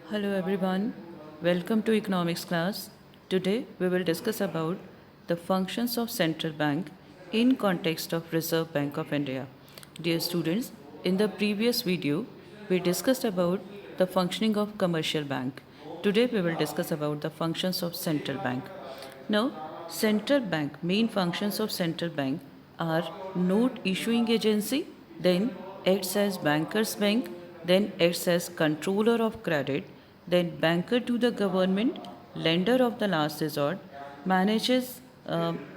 Hello everyone, welcome to economics class. Today we will discuss about the functions of central bank in context of Reserve Bank of India. Dear students, in the previous video we discussed about the functioning of commercial bank. Today we will discuss about the functions of central bank. Now, central bank main functions of central bank are note issuing agency, then acts as bankers bank, then acts as controller of credit, then banker to the government, lender of the last resort, manages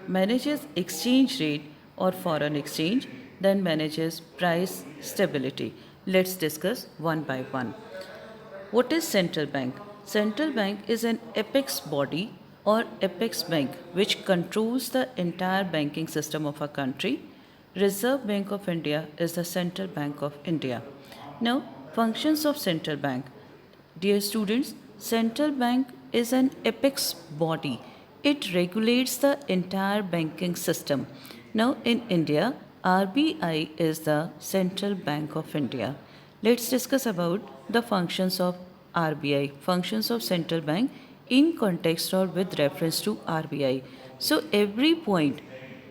manages exchange rate or foreign exchange, then manages price stability. Let's discuss one by one. What is central bank? Central bank is an apex body or apex bank which controls the entire banking system of a country. Reserve Bank of India is the central bank of India. Now, functions of central bank. Dear students, central bank is an apex body. It regulates the entire banking system. Now in India, RBI is the Central Bank of India. Let's discuss about the functions of RBI, functions of central bank in context or with reference to RBI. So every point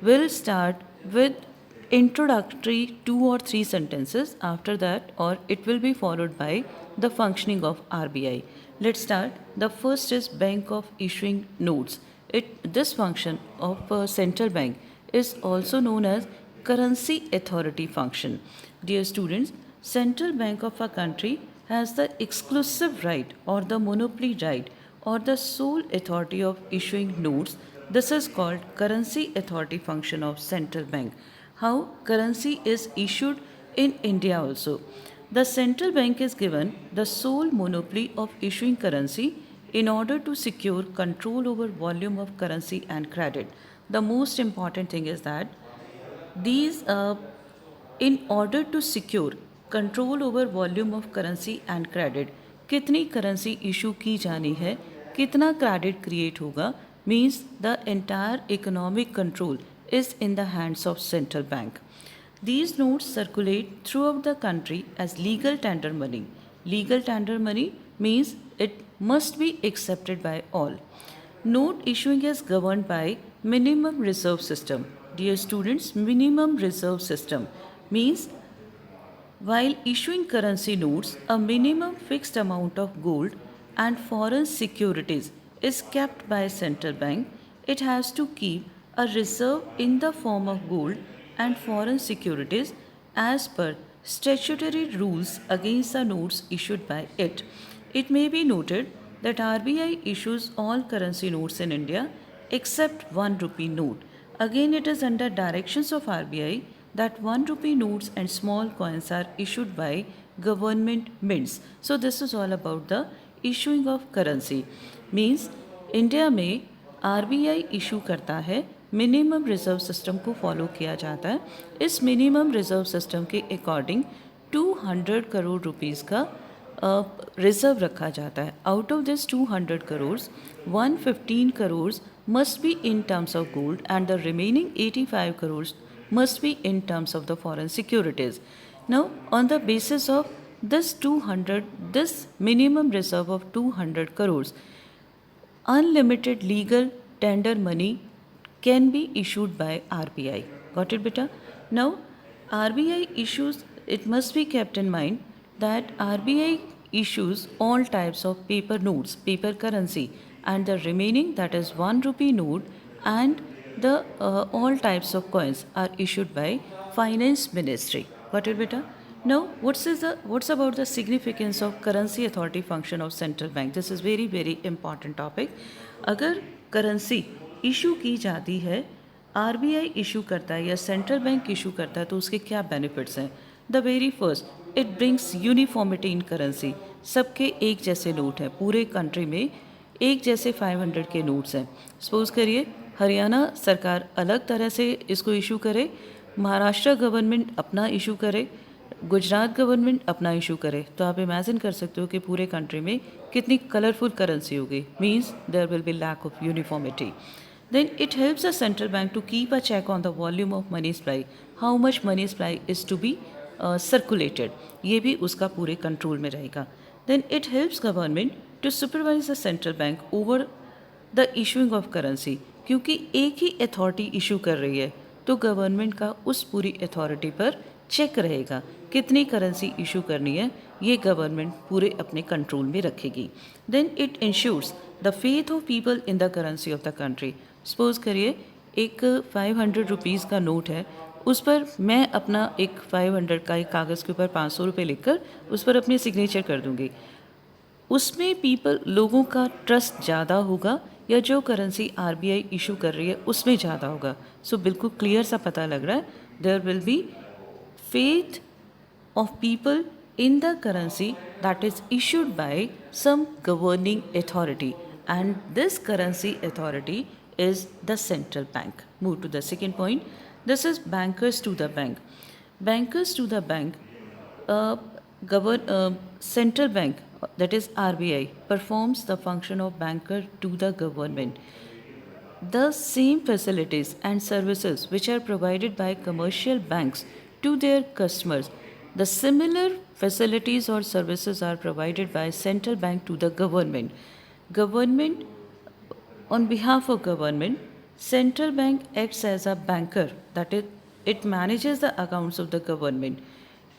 will start with introductory two or three sentences after that, or it will be followed by the functioning of RBI. Let's start. The first is bank of issuing notes. This function of a central bank is also known as currency authority function. Dear students, central bank of a country has the exclusive right or the monopoly right or the sole authority of issuing notes. This is called currency authority function of central bank. How currency is issued in India also. The central bank is given the sole monopoly of issuing currency in order to secure control over volume of currency and credit. The most important thing is that these in order to secure control over volume of currency and credit, कितनी currency issue की जानी है, कितना credit create होगा, means the entire economic control is in the hands of central bank. These notes circulate throughout the country as legal tender money. Legal tender money means it must be accepted by all. Note issuing is governed by minimum reserve system. Dear students, minimum reserve system means while issuing currency notes, a minimum fixed amount of gold and foreign securities is kept by a central bank. It has to keep a reserve in the form of gold and foreign securities as per statutory rules against the notes issued by it. It may be noted that RBI issues all currency notes in India except 1 rupee note. Again, it is under directions of RBI that 1 rupee notes and small coins are issued by government mints. So this is all about the issuing of currency. Means India में RBI issue करता है, minimum reserve system को follow किया जाता है. इस minimum reserve system के according 200 crore rupees का रिजर्व रखा जाता है. Out of this 200 crore 115 crore must be in terms of gold and the remaining 85 crores must be in terms of the foreign securities. Now, on the basis of this minimum reserve of 200 crores, unlimited legal tender money can be issued by RBI. Got it, beta? Now, RBI issues, it must be kept in mind that RBI issues all types of paper notes, paper currency, and the remaining, that is 1 rupee note, and the all types of coins are issued by finance ministry. Got it, beta? Now, what's about the significance of currency authority function of central bank? This is very important topic. अगर currency issue की जाती है, RBI issue करता है या central bank issue करता है, तो उसके क्या benefits हैं? The very first, it brings uniformity in currency. सबके एक जैसे नोट हैं, पूरे कंट्री में एक जैसे 500 के नोट्स हैं. सपोज करिए हरियाणा सरकार अलग तरह से इसको इशू करे, महाराष्ट्र गवर्नमेंट अपना इशू करे, गुजरात गवर्नमेंट अपना इशू करे, तो आप इमेजिन कर सकते हो कि पूरे कंट्री में कितनी कलरफुल करेंसी होगी. Means there will be lack of uniformity. Then it helps the central bank to keep a check on the volume of money supply, how much money supply is to be circulated. ये भी उसका पूरे control में रहेगा. Then it helps government to supervise the central bank over the issuing of currency, क्योंकि एक ही authority issue कर रही है तो गवर्नमेंट का उस पूरी अथॉरिटी पर चेक रहेगा कितनी करेंसी इशू करनी है, ये गवर्नमेंट पूरे अपने कंट्रोल में रखेगी. Then it ensures the faith of people in the currency of the country. Suppose करिए एक 500 रुपीज़ का नोट है, उस पर मैं अपना एक 500 का एक कागज़ के ऊपर 500 रुपये लिखकर उस पर अपनी सिग्नेचर कर दूंगी. उसमें लोगों का ट्रस्ट ज़्यादा होगा या जो करेंसी आरबीआई इशू कर रही है उसमें ज़्यादा होगा. सो बिल्कुल क्लियर सा पता लग रहा है, there will be faith of people in the currency that is issued by some governing authority, and this currency authority is the central bank. Move to the second point. This is bankers to the bank. Bankers to the bank, central bank, that is RBI, performs the function of banker to the government. The same facilities and services which are provided by commercial banks to their customers, the similar facilities or services are provided by central bank to the government. Government, on behalf of government, central bank acts as a banker, that is, it manages the accounts of the government.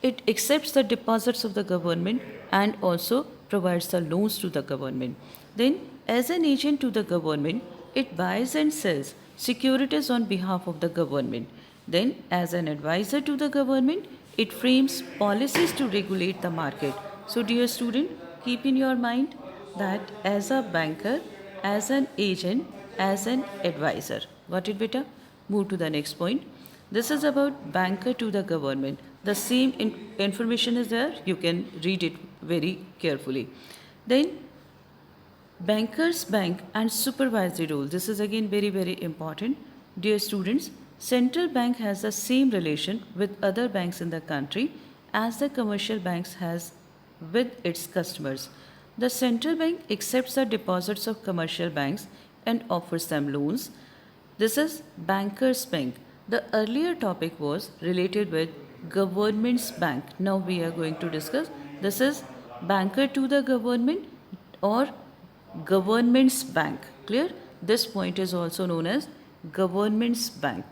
It accepts the deposits of the government and also provides the loans to the government. Then, as an agent to the government, it buys and sells securities on behalf of the government. Then, as an advisor to the government, it frames policies to regulate the market. So, dear student, keep in your mind that as a banker, as an agent, as an advisor. Got it, beta? Move to the next point. This is about banker to the government. The same information is there. You can read it very carefully. Then, bankers bank and supervisory role. This is again very, very important. Dear students, central bank has the same relation with other banks in the country as the commercial banks has with its customers. The central bank accepts the deposits of commercial banks and offers them loans. This is bankers bank. The earlier topic was related with government's bank. Now we are going to discuss. This is banker to the government or government's bank. Clear? This point is also known as government's bank.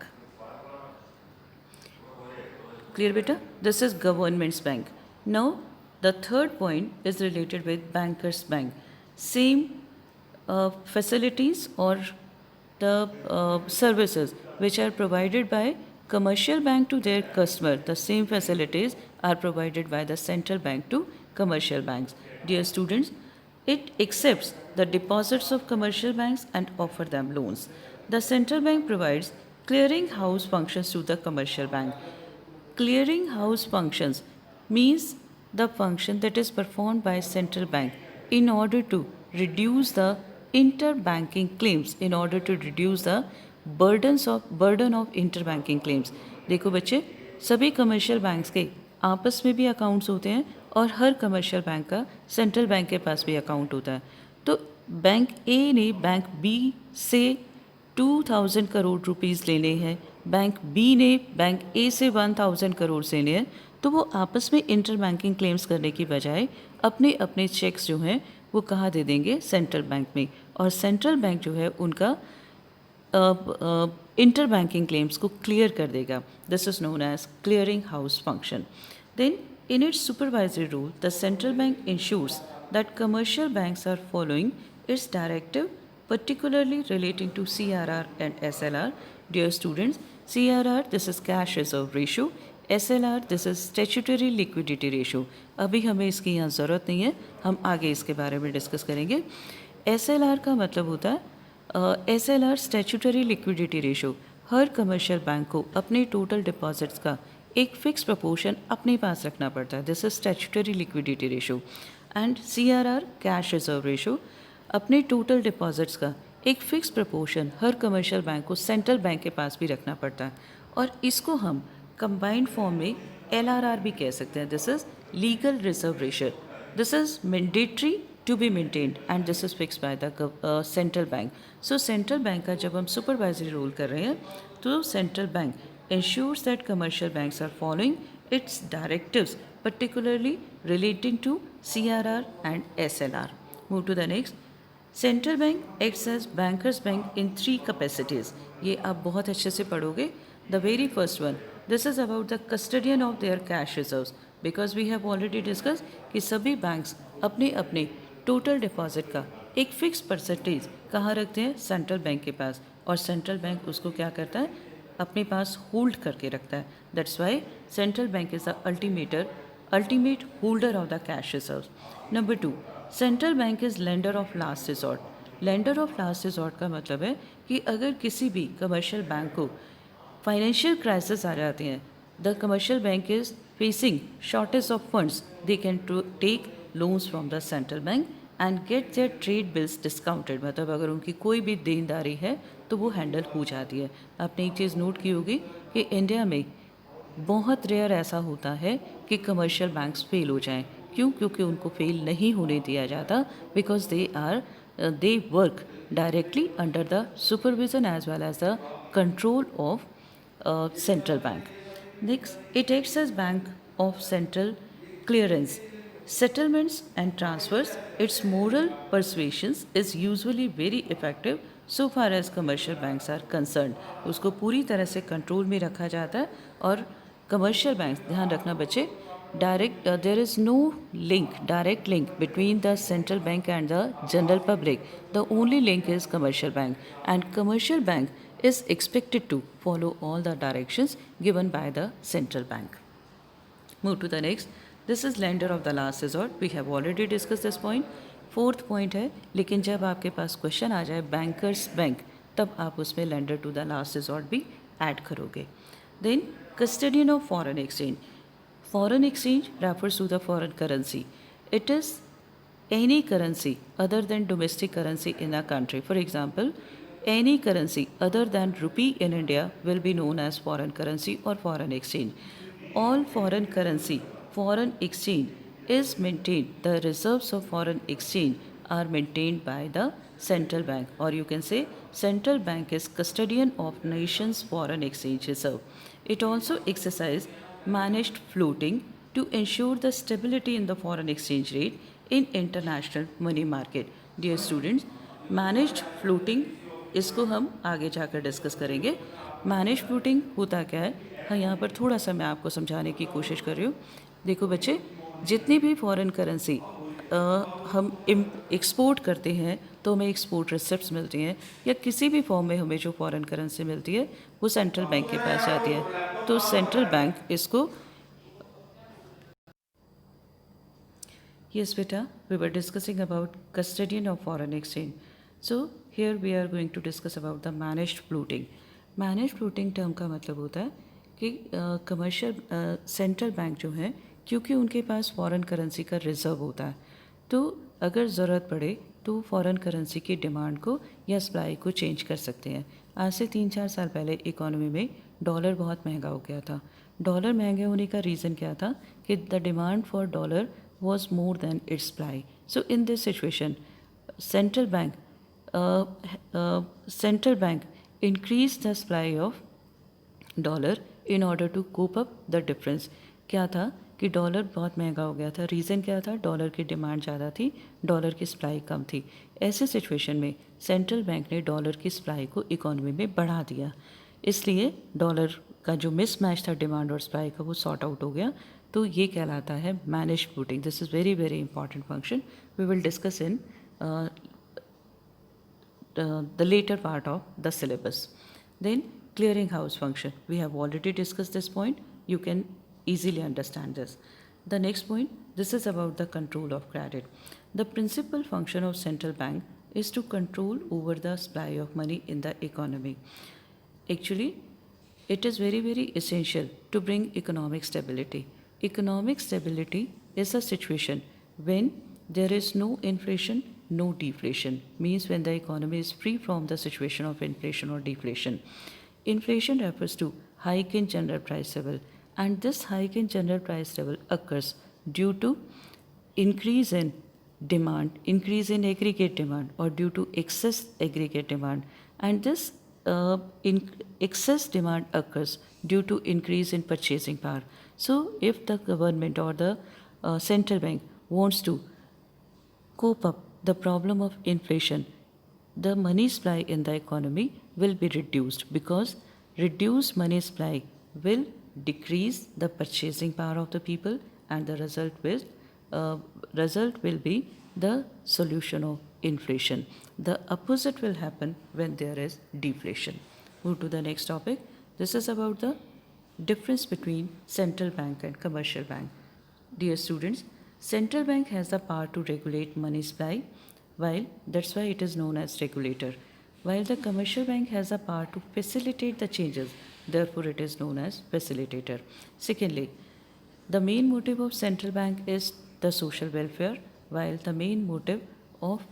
Clear, beta? This is government's bank. Now, the third point is related with bankers bank. Same facilities or the services which are provided by commercial bank to their customer, the same facilities are provided by the central bank to commercial banks. Dear students, it accepts the deposits of commercial banks and offer them loans. The central bank provides clearing house functions to the commercial bank. Clearing house functions means the function that is performed by central bank in order to reduce the interbanking claims, in order to reduce the burden of interbanking claims. देखो बच्चे, सभी commercial banks के आपस में भी accounts होते हैं और हर कमर्शियल बैंक का सेंट्रल बैंक के पास भी अकाउंट होता है. तो बैंक ए ने बैंक बी से 2000 करोड़ रुपीस लेने हैं, बैंक बी ने बैंक ए से 1000 करोड़ लेने हैं, तो वो आपस में इंटर बैंकिंग क्लेम्स करने की बजाय अपने अपने चेक्स जो हैं वो कहाँ दे देंगे? सेंट्रल बैंक में. और सेंट्रल बैंक जो है उनका इंटर बैंकिंग क्लेम्स को क्लियर कर देगा. This is known as clearing house function. Then in its supervisory role, the central bank ensures that commercial banks are following its directive, particularly relating to CRR and SLR. Dear students, CRR, this is cash reserve ratio. SLR, this is statutory liquidity ratio. अभी हमें इसकी यहाँ ज़रूरत नहीं है, हम आगे इसके बारे में डिस्कस करेंगे. SLR का मतलब होता है SLR स्टैट्यूटरी लिक्विडिटी रेशो. हर कमर्शियल बैंक को अपने टोटल डिपॉजिट्स का एक फिक्स प्रपोर्शन अपने पास रखना पड़ता है. This is statutory liquidity ratio. And CRR, cash reserve ratio, अपने टोटल डिपॉजिट्स का एक फिक्स प्रपोर्शन हर कमर्शियल बैंक को सेंट्रल बैंक के पास भी रखना पड़ता है. और इसको हम कंबाइंड फॉर्म में LRR भी कह सकते हैं. This is legal reserve ratio. This is mandatory to be maintained and this is fix by the central bank. So central bank का जब हम सुपरवाइजरी रोल कर रहे हैं तो central bank ensures that commercial banks are following its directives, particularly relating to CRR and SLR. Move to the next. Central bank acts as bankers bank in 3 capacities. ये आप बहुत अच्छे से पढ़ोगे. The very first one, this is about the custodian of their cash reserves, because we have already discussed कि सभी banks अपने अपने total deposit का एक फिक्स परसेंटेज कहाँ रखते हैं, सेंट्रल बैंक के पास, और सेंट्रल बैंक उसको क्या करता है, अपने पास होल्ड करके रखता है. That's why central bank is the ultimate holder of the cash reserve. Number 2, central bank is lender of last resort. Lender of last resort का मतलब है कि अगर किसी भी कमर्शियल बैंक को फाइनेंशियल क्राइसिस आ जाते हैं, the commercial bank is facing shortage of funds, they can take loans from the central bank and get their trade bills discounted. मतलब अगर उनकी कोई भी देनदारी है तो वो हैंडल हो जाती है. आपने एक चीज़ नोट की होगी कि इंडिया में बहुत रेयर ऐसा होता है कि कमर्शियल बैंक्स फेल हो जाएं. क्यों? क्योंकि उनको फेल नहीं होने दिया जाता, because they work directly under the supervision as well as the control of central bank. Next, it acts as bank of central clearance, settlements and transfers. Its moral persuasions is usually very effective so far as commercial banks are concerned. उसको पूरी तरह से control में रखा जाता है. और commercial bank, ध्यान रखना बच्चे, there is no direct link between the central bank and the general public. The only link is commercial bank, and commercial bank is expected to follow all the directions given by the central bank. Move to the next. This is lender of the last resort. We have already discussed this point. Fourth point है, लेकिन जब आपके पास question आ जाए bankers bank, तब आप उसमें lender to the last resort भी add करोगे. Then custodian of foreign exchange. Foreign exchange refers to the foreign currency. It is any currency other than domestic currency in a country. For example, any currency other than rupee in India will be known as foreign currency or foreign exchange. All foreign currency, foreign exchange is maintained. The reserves of foreign exchange are maintained by the central bank, or you can say central bank is custodian of nation's foreign exchange reserve. It also exercises managed floating to ensure the stability in the foreign exchange rate in international money market. Dear students, managed floating इसको हम आगे जाकर discuss करेंगे. Manage floating होता क्या है, हाँ यहाँ पर थोड़ा सा मैं आपको समझाने की कोशिश कर रही हूँ. देखो बच्चे, जितनी भी फॉरेन करेंसी हम एक्सपोर्ट करते हैं तो हमें एक्सपोर्ट रिसिप्ट्स मिलती हैं, या किसी भी फॉर्म में हमें जो फॉरेन करेंसी मिलती है वो सेंट्रल बैंक के पास जाती है. तो सेंट्रल बैंक इसको, yes beta, we were discussing about custodian of foreign exchange. So here we are going to discuss about the managed floating. managed floating term का मतलब होता है कि कमर्शियल सेंट्रल बैंक जो है, क्योंकि उनके पास फॉरेन करेंसी का रिजर्व होता है, तो अगर ज़रूरत पड़े तो फॉरेन करेंसी की डिमांड को या सप्लाई को चेंज कर सकते हैं. आज से 3-4 साल पहले इकोनॉमी में डॉलर बहुत महंगा हो गया था. डॉलर महंगे होने का रीज़न क्या था कि the demand for dollar was more than its supply. So in this situation, central bank increased the supply of dollar in order to cope up the difference. क्या था कि डॉलर बहुत महंगा हो गया था. रीज़न क्या था? डॉलर की डिमांड ज़्यादा थी, डॉलर की सप्लाई कम थी. ऐसे सिचुएशन में सेंट्रल बैंक ने डॉलर की सप्लाई को इकोनॉमी में बढ़ा दिया, इसलिए डॉलर का जो मिसमैच था डिमांड और सप्लाई का वो सॉर्ट आउट हो गया. तो ये कहलाता है manage floating. This is very very important function. We will discuss in the later part of the syllabus. Then clearing house function. We have already discussed this point. You can easily understand this. The next point, this is about the control of credit. The principal function of central bank is to control over the supply of money in the economy. Actually, it is very very essential to bring economic stability. Economic stability is a situation when there is no inflation, no deflation. Means when the economy is free from the situation of inflation or deflation. Inflation refers to hike in general price level, and this hike in general price level occurs due to increase in demand, increase in aggregate demand, or due to excess aggregate demand. And this excess demand occurs due to increase in purchasing power. So if the government or the central bank wants to cope up the problem of inflation, the money supply in the economy will be reduced, because reduced money supply will decrease the purchasing power of the people, and the uh, result will be the solution of inflation. The opposite will happen when there is deflation. Move to the next topic. This is about the difference between central bank and commercial bank. Dear students, central bank has the power to regulate money supply, while that's why it is known as regulator. While the commercial bank has the power to facilitate the changes, therefore it is known as facilitator. Secondly, the main motive of central bank is the social welfare, while the main motive of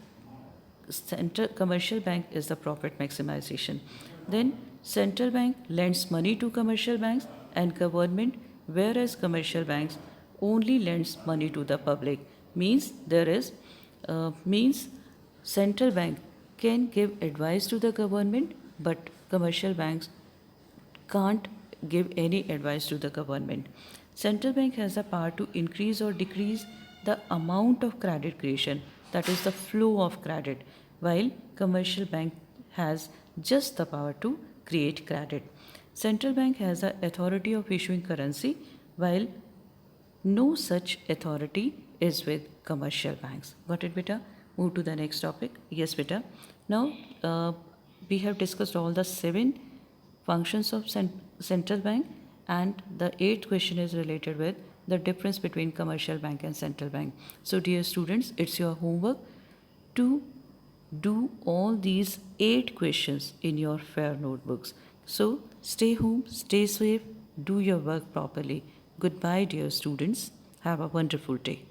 central commercial bank is the profit maximization. Then central bank lends money to commercial banks and government, whereas commercial banks only lends money to the public. Means central bank can give advice to the government, but commercial banks can't give any advice to the government. Central bank has the power to increase or decrease the amount of credit creation, that is the flow of credit, while commercial bank has just the power to create credit. Central bank has the authority of issuing currency, while no such authority is with commercial banks. Got it, beta? Move to the next topic. Yes, beta. Now, we have discussed all the 7 functions of central bank, and the 8th question is related with the difference between commercial bank and central bank. So, dear students, it's your homework to do all these 8 questions in your fair notebooks. So, stay home, stay safe, do your work properly. Goodbye, dear students. Have a wonderful day.